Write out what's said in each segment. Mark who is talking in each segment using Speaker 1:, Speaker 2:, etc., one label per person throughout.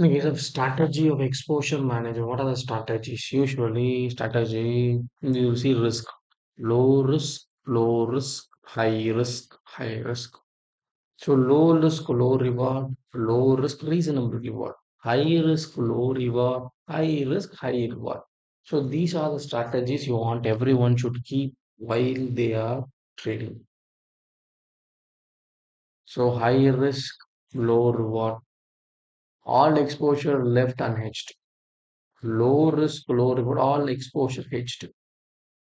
Speaker 1: Is a strategy of exposure manager. What are the strategies? Usually, strategy you see risk, low risk, high risk. So low risk, low reward, low risk, reasonable reward. High risk, low reward, high risk, high reward. So these are the strategies you want everyone should keep while they are trading. So high risk, low reward, all exposure left unhedged. Low risk, low reward, all exposure hedged.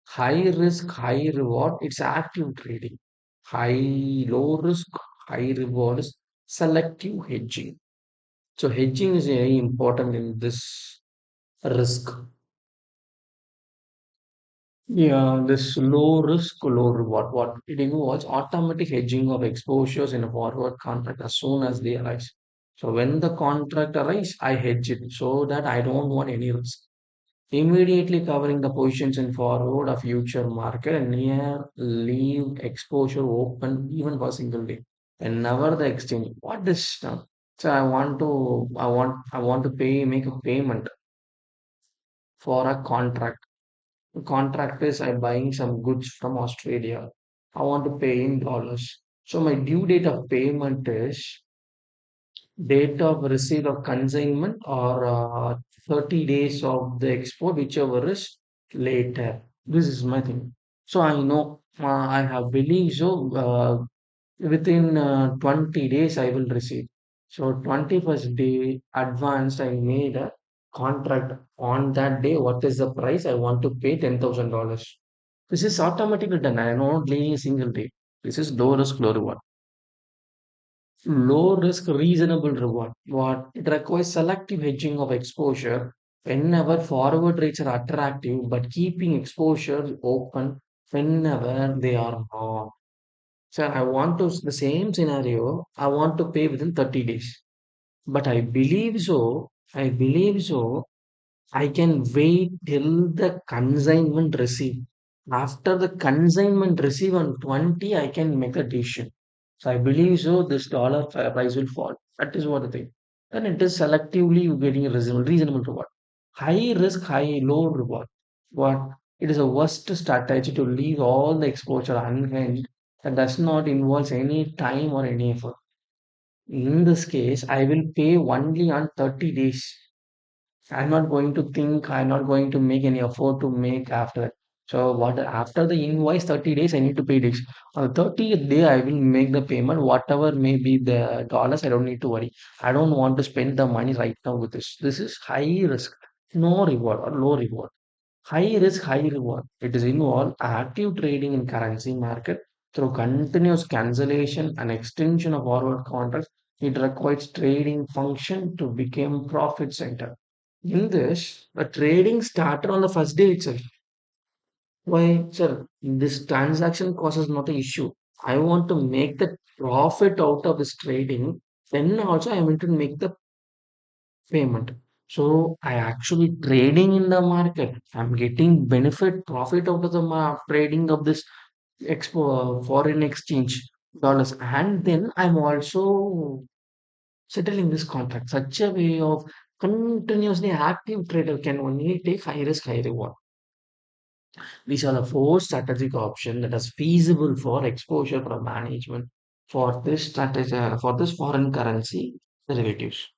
Speaker 1: High risk, high reward, it's active trading. Low risk, high reward is selective hedging. So hedging is very important in this risk. Yeah, this low risk, low reward. What it involves automatic hedging of exposures in a forward contract as soon as they arise. So when the contract arrives, I hedge it so that I don't want any risk. Immediately covering the positions in forward or future market and near leave exposure open even for a single day. And never the exchange. What is now? So I want to make a payment for a contract. The contract is I'm buying some goods from Australia. I want to pay in dollars. So my due date of payment is date of receipt of consignment or 30 days of the export, whichever is later. This is my thing. So I know I have believed so within 20 days I will receive. So 21st day advanced I made a contract on that day. What is the price? I want to pay $10,000. This is automatically done. I am not laying a single day. This is low risk, low reward. Low risk, reasonable reward. What it requires selective hedging of exposure whenever forward rates are attractive, but keeping exposure open whenever they are not. So I want to the same scenario. I want to pay within 30 days, but I believe so. I can wait till the consignment receive. After the consignment receive on 20, I can make a decision. So I believe so. This dollar price will fall. That is what I think. Then it is selectively you getting a reasonable reward. High risk, high low reward. What it is a worst strategy to leave all the exposure unhinged that does not involve any time or any effort. In this case, I will pay only on 30 days. I'm not going to think, I'm not going to make any effort to make after that. So what after the invoice 30 days, I need to pay this. On the 30th day, I will make the payment, whatever may be the dollars, I don't need to worry. I don't want to spend the money right now with this. This is high risk, no reward or low reward. High risk, high reward. It is involved active trading in currency market through continuous cancellation and extension of forward contracts. It requires trading function to become profit center. In this, the trading started on the first day itself. Why, sir? This transaction cost is not an issue. I want to make the profit out of this trading. Then also I want to make the payment. So I actually trading in the market. I'm getting benefit profit out of the trading of this foreign exchange dollars, and then I'm also settling this contract. Such a way of continuously active trader can only take high risk, high reward. These are the four strategic options that is feasible for exposure for management for this strategy for this foreign currency derivatives.